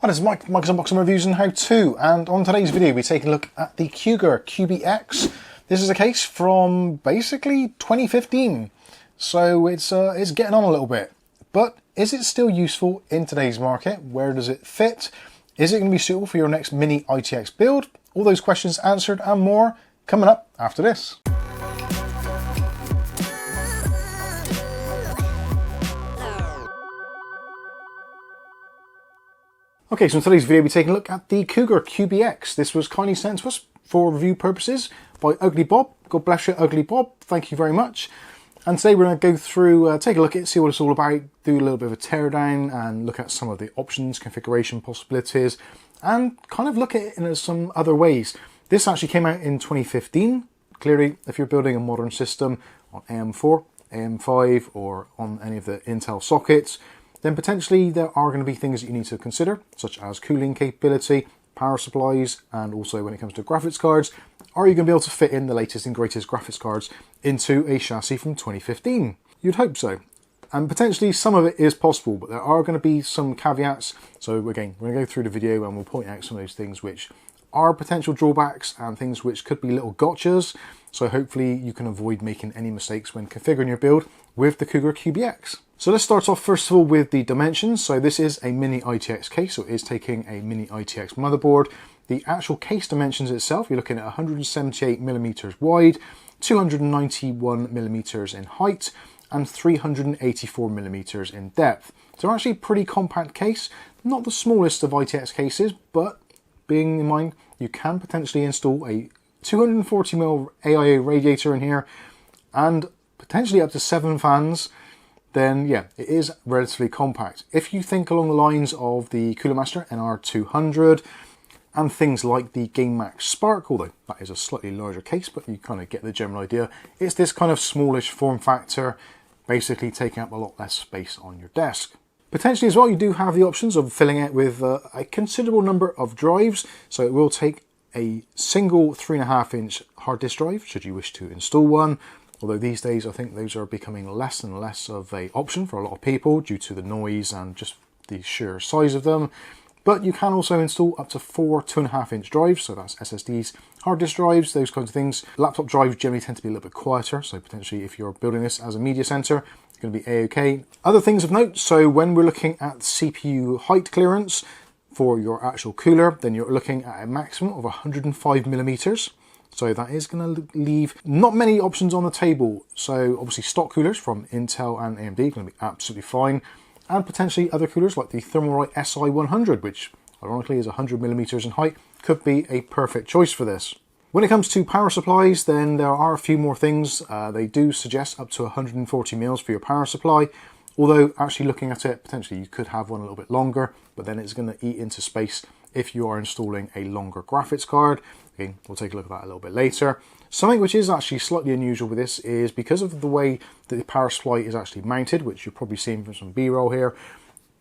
Hi, this is Mike, Mike's Unboxing Reviews and How To, and on today's video we're taking a look at the Cougar QBX. This is a case from basically 2015, so it's getting on a little bit. But is it still useful in today's market? Where does it fit? Is it going to be suitable for your next mini-itx build? All those questions answered and more coming up after this. Okay, so in today's video we're taking a look at the Cougar QBX. This was kindly sent to us for review purposes by Ugly Bob. God bless you, Ugly Bob. Thank you very much. And today we're going to go through, take a look at it, see what it's all about, do a little bit of a teardown and look at some of the options, configuration possibilities, and kind of look at it in some other ways. This actually came out in 2015. Clearly, if you're building a modern system on AM4, AM5, or on any of the Intel sockets, then potentially there are going to be things that you need to consider, such as cooling capability, power supplies, and also when it comes to graphics cards, are you going to be able to fit in the latest and greatest graphics cards into a chassis from 2015? You'd hope so. And potentially some of it is possible, but there are going to be some caveats. So again, we're going to go through the video and we'll point out some of those things which are potential drawbacks and things which could be little gotchas. So hopefully you can avoid making any mistakes when configuring your build with the Cougar QBX. So let's start off first of all with the dimensions. So this is a mini-itx case, so it is taking a mini-itx motherboard. The actual case dimensions itself, you're looking at 178mm wide, 291mm in height, and 384mm in depth. So actually a pretty compact case, not the smallest of ITX cases, but being in mind you can potentially install a 240mm AIA radiator in here and potentially up to 7 fans, then yeah, it is relatively compact. If you think along the lines of the Cooler Master NR200 and things like the Game Max Spark, although that is a slightly larger case, but you kind of get the general idea. It's this kind of smallish form factor, basically taking up a lot less space on your desk. Potentially as well, you do have the options of filling it with a considerable number of drives, so it will take a single 3.5-inch hard disk drive, should you wish to install one. Although these days I think those are becoming less and less of an option for a lot of people due to the noise and just the sheer size of them. But you can also install up to 4 2.5-inch drives, so that's SSDs, hard disk drives, those kinds of things. Laptop drives generally tend to be a little bit quieter, so potentially if you're building this as a media center, it's going to be A-OK. Other things of note, so when we're looking at CPU height clearance for your actual cooler, then you're looking at a maximum of 105mm. So that is going to leave not many options on the table. So obviously stock coolers from Intel and AMD are going to be absolutely fine. And potentially other coolers like the Thermalright SI100, which ironically is 100mm in height, could be a perfect choice for this. When it comes to power supplies, then there are a few more things. They do suggest up to 140 mils for your power supply. Although actually looking at it, potentially you could have one a little bit longer, but then it's going to eat into space if you are installing a longer graphics card. Again, we'll take a look at that a little bit later. Something which is actually slightly unusual with this is because of the way that the power supply is actually mounted, which you're probably seeing from some B-roll here,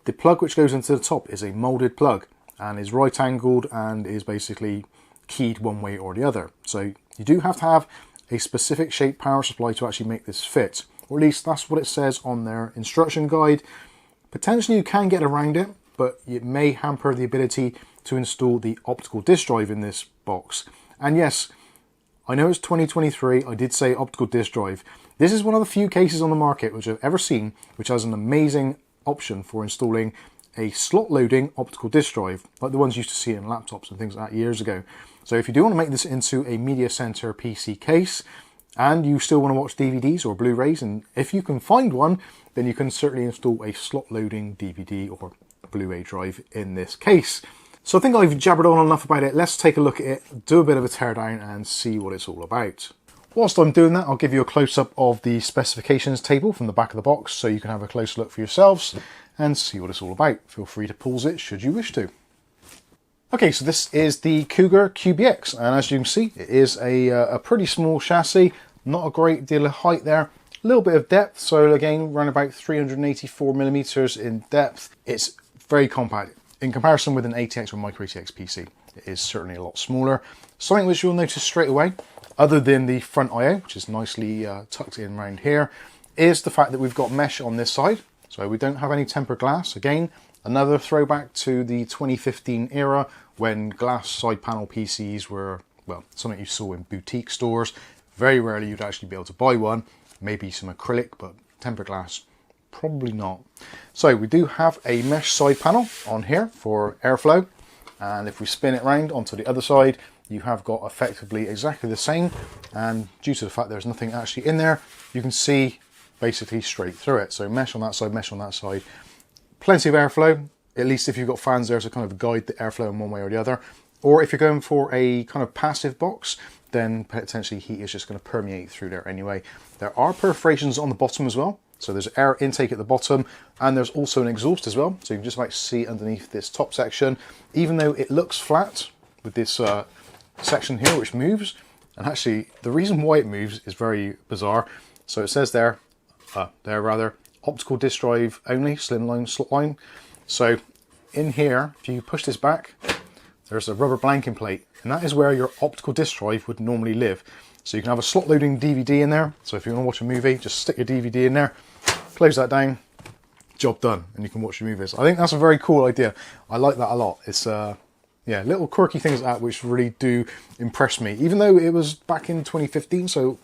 the plug which goes into the top is a molded plug and is right angled and is basically keyed one way or the other. So you do have to have a specific shaped power supply to actually make this fit, or at least that's what it says on their instruction guide. Potentially you can get around it, but it may hamper the ability to install the optical disk drive in this box. And yes, I know it's 2023, I did say optical disk drive. This is one of the few cases on the market which I've ever seen which has an amazing option for installing a slot loading optical disk drive, like the ones you used to see in laptops and things like that years ago. So if you do want to make this into a media center PC case, and you still want to watch DVDs or Blu-rays, and if you can find one, then you can certainly install a slot loading DVD or Blu-ray drive in this case. So I think I've jabbered on enough about it. Let's take a look at it, do a bit of a teardown and see what it's all about. Whilst I'm doing that, I'll give you a close-up of the specifications table from the back of the box so you can have a close look for yourselves and see what it's all about. Feel free to pause it should you wish to. Okay, so this is the Cougar QBX, and as you can see, it is a pretty small chassis, not a great deal of height there, a little bit of depth, so again, around about 384mm in depth. It's very compact. In comparison with an ATX or micro-ATX PC, it is certainly a lot smaller. Something which you'll notice straight away, other than the front I/O, which is nicely tucked in around here, is the fact that we've got mesh on this side. So we don't have any tempered glass. Again, Another throwback to the 2015 era when glass side panel PCs were, well, something you saw in boutique stores. Very rarely you'd actually be able to buy one. Maybe some acrylic, but tempered glass, probably not. So we do have a mesh side panel on here for airflow. And if we spin it around onto the other side, you have got effectively exactly the same. And due to the fact there's nothing actually in there, you can see basically straight through it. So mesh on that side, mesh on that side. Plenty of airflow, at least if you've got fans there to kind of guide the airflow in one way or the other. Or if you're going for a kind of passive box, then potentially heat is just going to permeate through there anyway. There are perforations on the bottom as well. So there's air intake at the bottom, and there's also an exhaust as well. So you can just like see underneath this top section, even though it looks flat with this section here which moves. And actually the reason why it moves is very bizarre. So it says there, optical disk drive only, slimline slot line. So in here, if you push this back, there's a rubber blanking plate, and that is where your optical disk drive would normally live. So you can have a slot loading DVD in there. So if you want to watch a movie, just stick your DVD in there, close that down, job done, and you can watch your movies. I think that's a very cool idea. I like that a lot. It's yeah, little quirky things like that which really do impress me. Even though it was back in 2015, so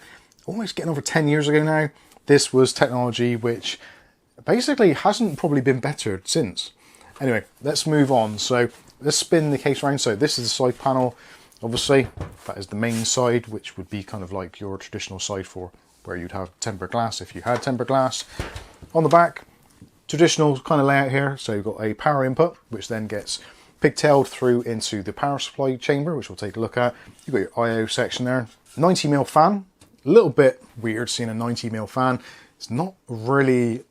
almost getting over 10 years ago now, this was technology which basically hasn't probably been bettered since. Anyway, let's move on. So let's spin the case around. So this is the side panel. Obviously, that is the main side, which would be kind of like your traditional side for where you'd have tempered glass if you had tempered glass. On the back, traditional kind of layout here. So you've got a power input, which then gets pigtailed through into the power supply chamber, which we'll take a look at. You've got your I/O section there. 90mm fan. A little bit weird seeing a 90mm fan. It's not really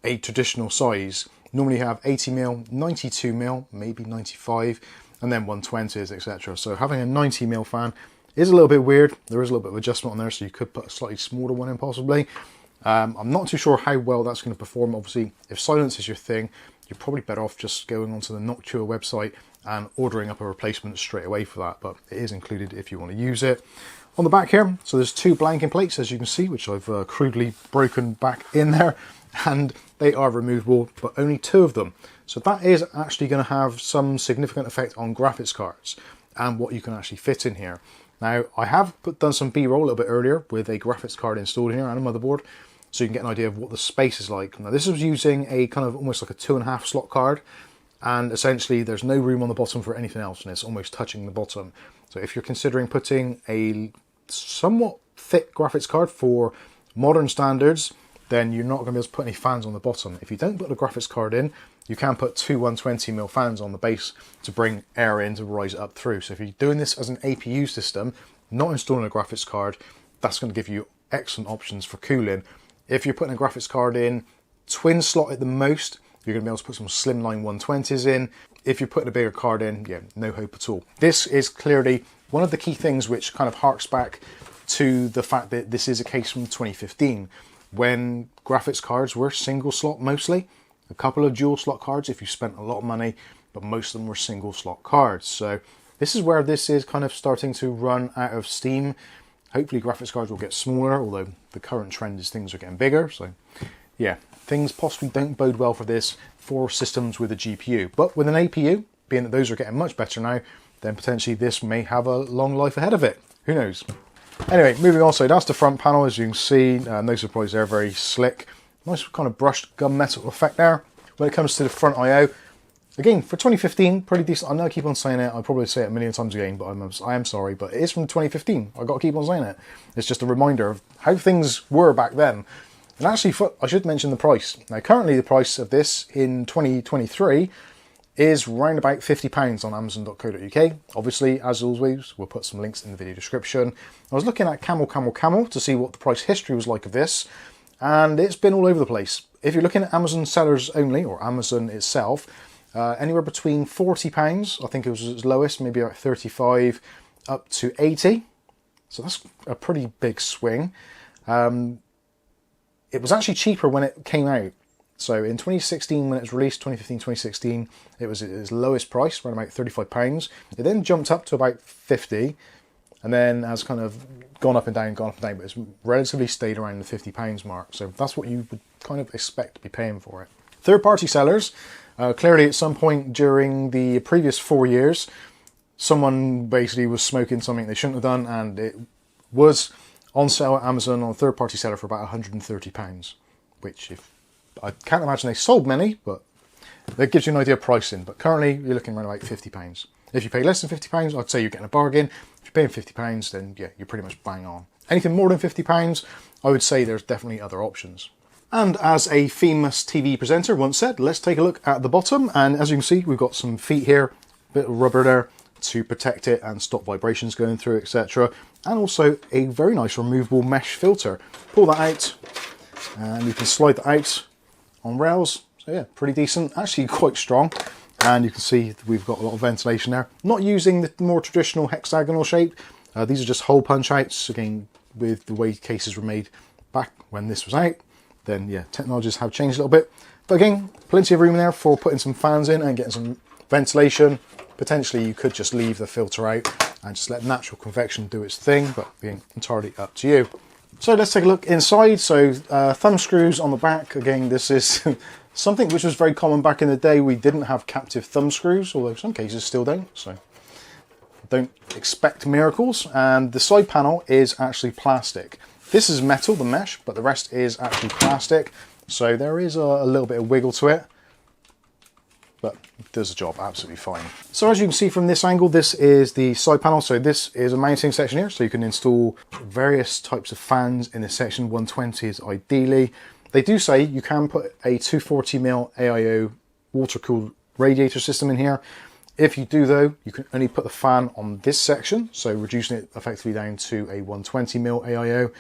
a traditional size. Normally you have 80mm, 92mm, maybe 95, and then 120s, etc. So having a 90mm fan is a little bit weird. There is a little bit of adjustment on there, so you could put a slightly smaller one in possibly. I'm not too sure how well that's going to perform. Obviously, if silence is your thing, you're probably better off just going onto the Noctua website and ordering up a replacement straight away for that, but it is included if you want to use it. On the back here, so there's two blanking plates, as you can see, which I've crudely broken back in there, and they are removable, but only two of them. So that is actually going to have some significant effect on graphics cards and what you can actually fit in here. Now, I have done some B-roll a little bit earlier with a graphics card installed here and a motherboard, so you can get an idea of what the space is like. Now, this was using a kind of almost like a 2.5 slot card, and essentially there's no room on the bottom for anything else, and it's almost touching the bottom. So if you're considering putting a somewhat thick graphics card for modern standards, then you're not going to be able to put any fans on the bottom. If you don't put a graphics card in, you can put two 120mm fans on the base to bring air in to rise it up through. So if you're doing this as an APU system, not installing a graphics card, that's going to give you excellent options for cooling. If you're putting a graphics card in, twin slot at the most, you're going to be able to put some slimline 120s in. If you're putting a bigger card in, yeah, no hope at all. This is clearly one of the key things which kind of harks back to the fact that this is a case from 2015, when graphics cards were single slot mostly. A couple of dual slot cards if you spent a lot of money, but most of them were single slot cards. So this is where this is kind of starting to run out of steam. Hopefully graphics cards will get smaller, although the current trend is things are getting bigger. So yeah, things possibly don't bode well for this for systems with a GPU. But with an APU, being that those are getting much better now, then potentially this may have a long life ahead of it. Who knows? Anyway, moving on. So that's the front panel, as you can see. No surprise there, very slick. Nice kind of brushed gunmetal effect there. When it comes to the front I/O, again, for 2015, pretty decent. I know I keep on saying it. I'll probably say it a million times again, but I am sorry. But it is from 2015. I've got to keep on saying it. It's just a reminder of how things were back then. And actually, I should mention the price. Now, currently the price of this in 2023 is round about £50 on amazon.co.uk. Obviously, as always, we'll put some links in the video description. I was looking at Camel to see what the price history was like of this, and it's been all over the place. If you're looking at Amazon sellers only, or Amazon itself, anywhere between £40, I think it was its lowest, maybe about 35, up to 80. So that's a pretty big swing. It was actually cheaper when it came out. So in 2016, when it was released, 2015, 2016, it was at its lowest price, around about £35. It then jumped up to about 50, and then has kind of gone up and down, but it's relatively stayed around the £50 mark. So that's what you would kind of expect to be paying for it. Third-party sellers, Clearly at some point during the previous 4 years, someone basically was smoking something they shouldn't have done, and it was on sale at Amazon on a third-party seller for about £130, which I can't imagine they sold many, but that gives you an idea of pricing. But currently you're looking around like £50. If you pay less than £50, I'd say you're getting a bargain. If you're paying £50, then yeah, you're pretty much bang on. Anything more than £50, I would say there's definitely other options. And as a famous TV presenter once said, let's take a look at the bottom. And as you can see, we've got some feet here, a bit of rubber there to protect it and stop vibrations going through, etc. And also a very nice removable mesh filter. Pull that out and you can slide that out on rails. So yeah, pretty decent, actually quite strong. And you can see we've got a lot of ventilation there. Not using the more traditional hexagonal shape. These are just hole punch outs, again, with the way cases were made back when this was out. Then yeah, technologies have changed a little bit. But again, plenty of room in there for putting some fans in and getting some ventilation. Potentially you could just leave the filter out and just let natural convection do its thing, but being entirely up to you. So let's take a look inside. So thumb screws on the back. Again, this is something which was very common back in the day. We didn't have captive thumb screws, although some cases still don't. So don't expect miracles. And the side panel is actually plastic. This is metal, the mesh, but the rest is actually plastic. So there is a little bit of wiggle to it, but it does the job absolutely fine. So as you can see from this angle, this is the side panel. So this is a mounting section here. So you can install various types of fans in this section. 120 is ideally. They do say you can put a 240mm AIO water-cooled radiator system in here. If you do though, you can only put the fan on this section, so reducing it effectively down to a 120mm AIO.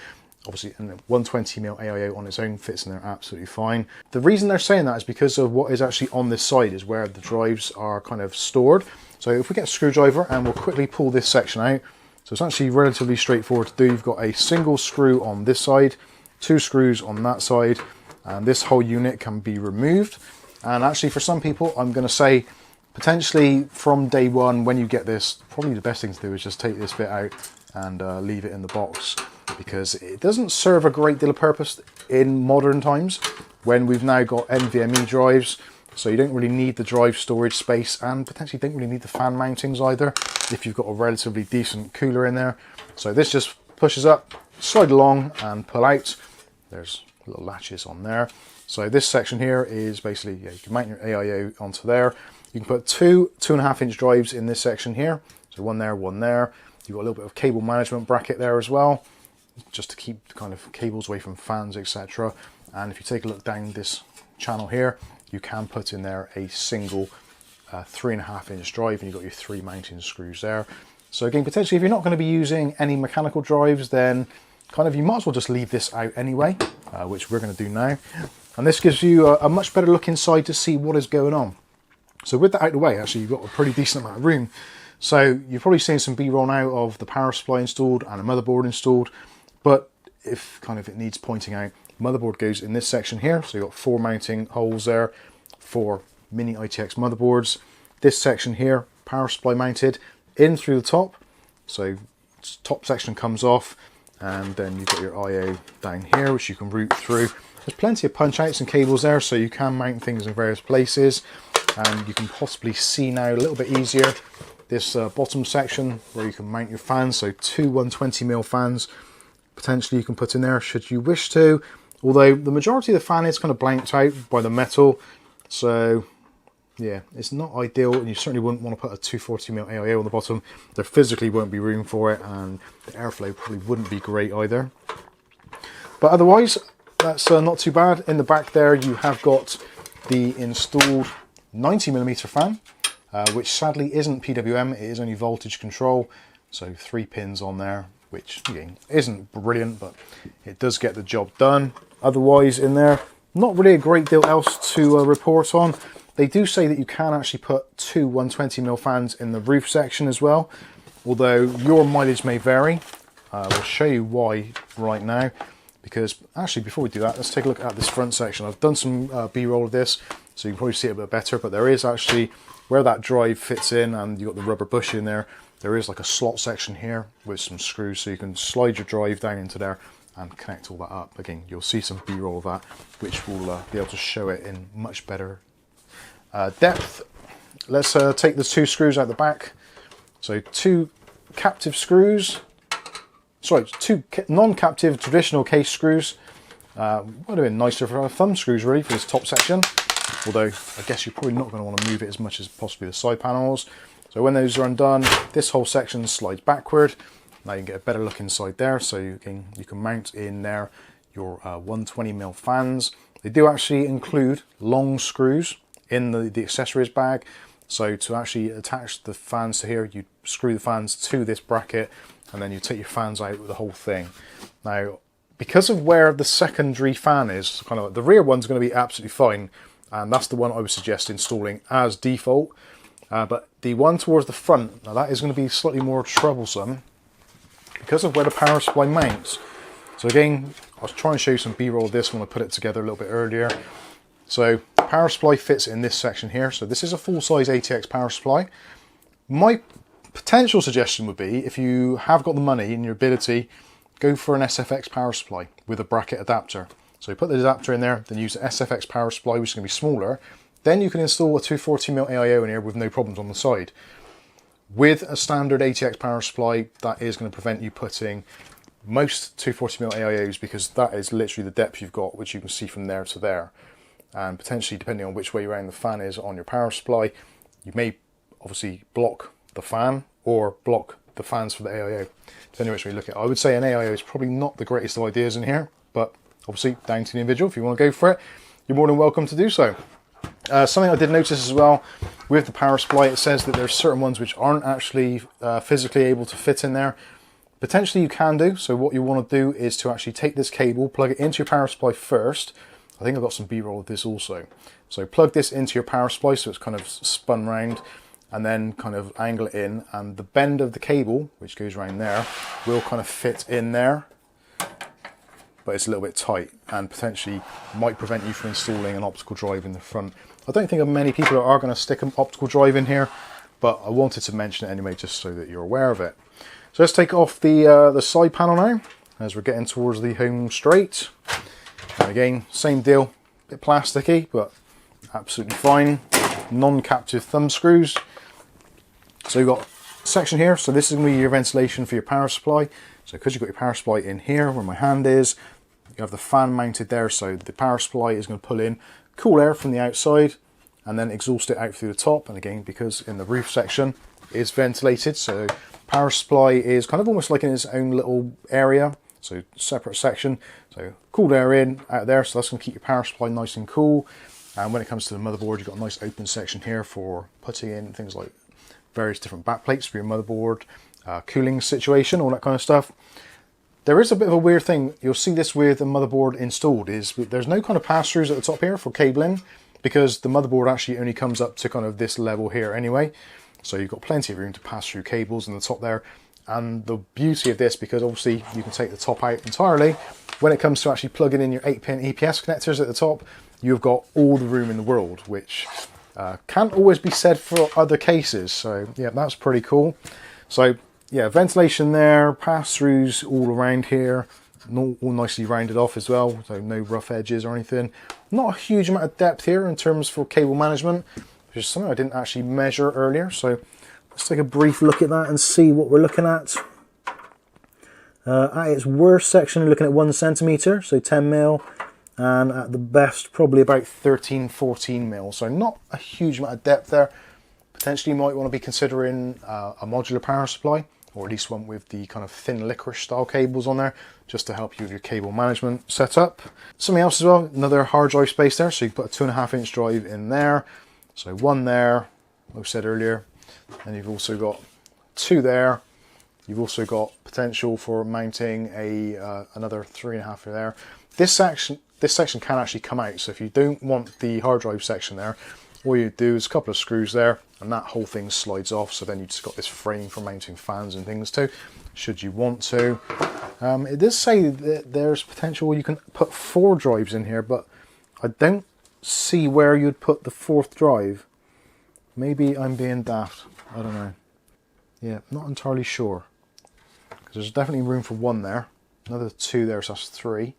Obviously, and the 120mm AIO on its own fits in there absolutely fine. The reason they're saying that is because of what is actually on this side is where the drives are kind of stored. So if we get a screwdriver and we'll quickly pull this section out. So it's actually relatively straightforward to do. You've got a single screw on this side, 2 screws on that side, and this whole unit can be removed. And actually for some people, I'm going to say potentially from day one when you get this, probably the best thing to do is just take this bit out and leave it in the box, because it doesn't serve a great deal of purpose in modern times when we've now got NVMe drives. So you don't really need the drive storage space, and potentially don't really need the fan mountings either if you've got a relatively decent cooler in there. So this just pushes up, slide along and pull out. There's little latches on there. So this section here is basically, yeah, you can mount your AIO onto there. You can put two 2.5-inch drives in this section here. So one there, one there. You've got a little bit of cable management bracket there as well, just to keep kind of cables away from fans, etc. And if you take a look down this channel here, you can put in there a single 3.5-inch drive, and you've got your 3 mounting screws there. So again, potentially if you're not going to be using any mechanical drives, then kind of you might as well just leave this out anyway, which we're going to do now. And this gives you a much better look inside to see what is going on. So with that out of the way, actually you've got a pretty decent amount of room. So you've probably seen some B-roll now of the power supply installed and a motherboard installed, but if kind of it needs pointing out, motherboard goes in this section here. So you've got 4 mounting holes there for mini-itx motherboards. This section here, power supply mounted in through the top. So top section comes off, and then you've got your IO down here, which you can route through. There's plenty of punch outs and cables there, so you can mount things in various places. And you can possibly see now a little bit easier this bottom section where you can mount your fans. So 2 120mm fans potentially you can put in there should you wish to, although the majority of the fan is kind of blanked out by the metal. So yeah, it's not ideal, and you certainly wouldn't want to put a 240mm AIO on the bottom. There physically won't be room for it, and the airflow probably wouldn't be great either. But otherwise, that's not too bad. In the back there, you have got the installed 90mm fan, which sadly isn't PWM, it is only voltage control. So 3 pins on there, which again isn't brilliant, but it does get the job done. Otherwise in there, not really a great deal else to report on. They do say that you can actually put 2 120mm fans in the roof section as well, although your mileage may vary. We'll show you why right now, because actually before we do that, let's take a look at this front section. I've done some B-roll of this, so you can probably see it a bit better, but there is actually, where that drive fits in and you've got the rubber bush in there, there is like a slot section here with some screws, so you can slide your drive down into there and connect all that up. Again, you'll see some B-roll of that, which will be able to show it in much better Depth, let's take the 2 screws out the back. So 2 captive screws, sorry, 2 non-captive traditional case screws. Would have been nicer for our thumb screws really for this top section, although I guess you're probably not going to want to move it as much as possibly the side panels. So when those are undone, this whole section slides backward. Now you can get a better look inside there, so you can mount in there your 120mm fans. They do actually include long screws in the accessories bag. So to actually attach the fans to here, you screw the fans to this bracket and then you take your fans out with the whole thing. Now, because of where the secondary fan is, kind of like the rear one's going to be absolutely fine, and that's the one I would suggest installing as default. But the one towards the front, now that is going to be slightly more troublesome because of where the power supply mounts. So again, I'll try and show you some B-roll of this when I put it together a little bit earlier. So the power supply fits in this section here. So this is a full-size ATX power supply. My potential suggestion would be, if you have got the money and your ability, go for an SFX power supply with a bracket adapter. So you put the adapter in there, then use the SFX power supply, which is going to be smaller. Then you can install a 240mm AIO in here with no problems on the side. With a standard ATX power supply, that is going to prevent you putting most 240mm AIOs, because that is literally the depth you've got, which you can see from there to there. And potentially, depending on which way around the fan is on your power supply, you may obviously block the fan or block the fans for the AIO. Depending on which way you look at it. I would say an AIO is probably not the greatest of ideas in here, but obviously down to the individual. If you want to go for it, you're more than welcome to do so. Something I did notice as well with the power supply, it says that there's certain ones which aren't actually physically able to fit in there. Potentially you can do, so what you want to do is to actually take this cable, plug it into your power supply first. I think I've got some B-roll of this also. So plug this into your power supply so it's kind of spun round, and then kind of angle it in, and the bend of the cable, which goes around there, will kind of fit in there. But it's a little bit tight and potentially might prevent you from installing an optical drive in the front. I don't think many people are going to stick an optical drive in here, but I wanted to mention it anyway just so that you're aware of it. So let's take off the side panel now as we're getting towards the home straight. And again, same deal, a bit plasticky, but absolutely fine. Non-captive thumb screws. So you've got a section here, so this is going to be your ventilation for your power supply. So because you've got your power supply in here where my hand is, you have the fan mounted there, so the power supply is going to pull in cool air from the outside and then exhaust it out through the top. And again, because in the roof section is ventilated, so power supply is kind of almost like in its own little area, so separate section. So cool air in, out there, so that's going to keep your power supply nice and cool. And when it comes to the motherboard, you've got a nice open section here for putting in things like various different backplates for your motherboard, cooling situation, all that kind of stuff. There is a bit of a weird thing, you'll see this with a motherboard installed, is there's no kind of pass-throughs at the top here for cabling, because the motherboard actually only comes up to kind of this level here anyway. So you've got plenty of room to pass through cables in the top there. And the beauty of this, because obviously you can take the top out entirely, when it comes to actually plugging in your 8-pin EPS connectors at the top, you've got all the room in the world, which can't always be said for other cases. So yeah, that's pretty cool. So yeah, ventilation there, pass-throughs all around here, all nicely rounded off as well, so no rough edges or anything. Not a huge amount of depth here in terms for cable management, which is something I didn't actually measure earlier. So let's take a brief look at that and see what we're looking at. At its worst section, we're looking at 1 centimetre, so 10mm, and at the best, probably about 13-14mm. So not a huge amount of depth there. Potentially you might want to be considering a modular power supply, or at least one with the kind of thin licorice style cables on there, just to help you with your cable management setup. Something else as well, another hard drive space there, so you can put a 2.5-inch drive in there. So one there, like I said earlier, and you've also got 2 there. You've also got potential for mounting another 3.5 there. This section can actually come out, so if you don't want the hard drive section there, all you do is a couple of screws there, and that whole thing slides off, so then you've just got this frame for mounting fans and things too, should you want to. It does say that there's potential you can put 4 drives in here, but I don't see where you'd put the 4th drive. Maybe I'm being daft, I don't know. Yeah, not entirely sure. Because there's definitely room for 1 there, another 2 there, so that's 3.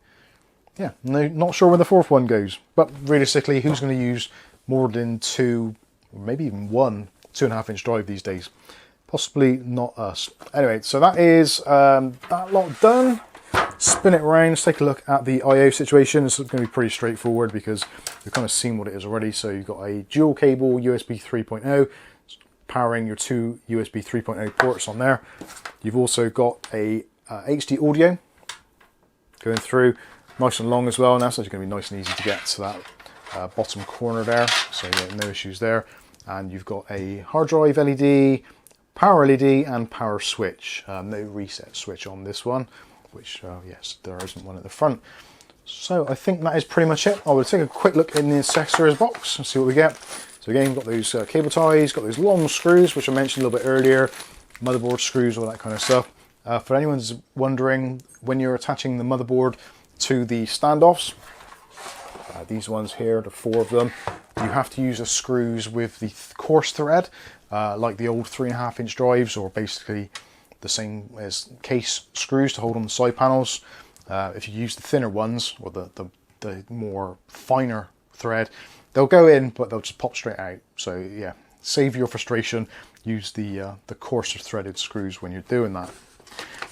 Yeah, no, not sure where the 4th one goes, but realistically, who's going to use more than 2, or maybe even 2.5-inch drive these days. Possibly not us. Anyway, so that is that lot done. Spin it around, let's take a look at the I/O situation. This is going to be pretty straightforward because we've kind of seen what it is already. So you've got a dual cable USB 3.0 powering your 2 USB 3.0 ports on there. You've also got a HD audio going through, nice and long as well, and that's actually going to be nice and easy to get to that bottom corner there. So yeah, no issues there. And you've got a hard drive LED, power LED, and power switch. No reset switch on this one, which yes, there isn't one at the front. So I think that is pretty much it. I will take a quick look in the accessories box and see what we get. So again, you've got those cable ties, got those long screws, which I mentioned a little bit earlier, motherboard screws, all that kind of stuff. For anyone who's wondering, when you're attaching the motherboard to the standoffs, these ones here, the 4 of them, you have to use the screws with the coarse thread, like the old 3.5-inch drives, or basically the same as case screws to hold on the side panels. If you use the thinner ones, or the more finer thread, they'll go in, but they'll just pop straight out. So yeah, save your frustration, use the coarser threaded screws when you're doing that.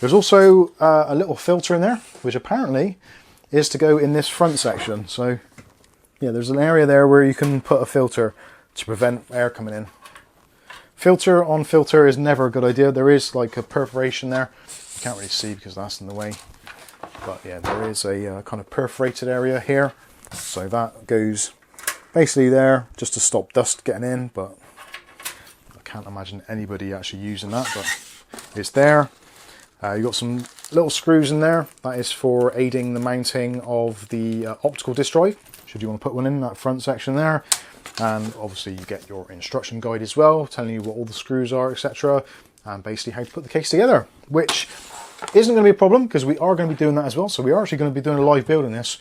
There's also a little filter in there, which apparently is to go in this front section. So yeah, there's an area there where you can put a filter to prevent air coming in. Filter on filter is never a good idea. There is like a perforation there. You can't really see because that's in the way. But yeah, there is a kind of perforated area here. So that goes basically there just to stop dust getting in. But I can't imagine anybody actually using that, but it's there. You've got some little screws in there. That is for aiding the mounting of the optical disk drive, should you want to put one in that front section there. And obviously you get your instruction guide as well, telling you what all the screws are, etc. And basically how to put the case together, which isn't going to be a problem because we are going to be doing that as well. So we are actually going to be doing a live build in this,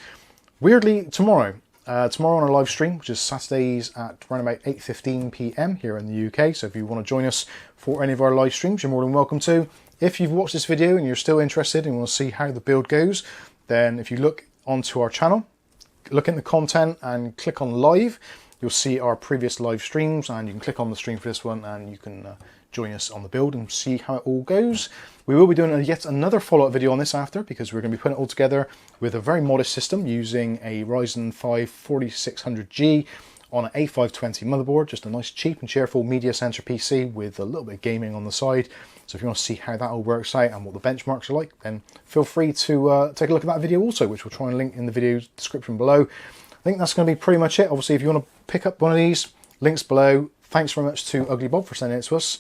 weirdly, tomorrow. Tomorrow on a live stream, which is Saturdays at around about 8:15 PM here in the UK. So if you want to join us for any of our live streams, you're more than welcome to. If you've watched this video and you're still interested and want to see how the build goes, then if you look onto our channel, look in the content and click on live, you'll see our previous live streams, and you can click on the stream for this one and you can join us on the build and see how it all goes. We will be doing yet another follow-up video on this after, because we're going to be putting it all together with a very modest system using a Ryzen 5 4600G on an A520 motherboard, just a nice cheap and cheerful media center PC with a little bit of gaming on the side. So if you want to see how that all works out and what the benchmarks are like, then feel free to take a look at that video also, which we'll try and link in the video description below. I think that's going to be pretty much it. Obviously, if you want to pick up one of these, links below. Thanks very much to Ugly Bob for sending it to us.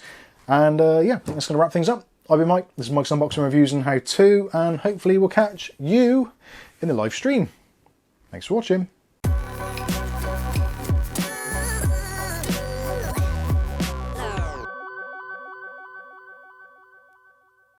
And yeah, that's going to wrap things up. I've been Mike. This is Mike's Unboxing Reviews and How To, and hopefully we'll catch you in the live stream. Thanks for watching.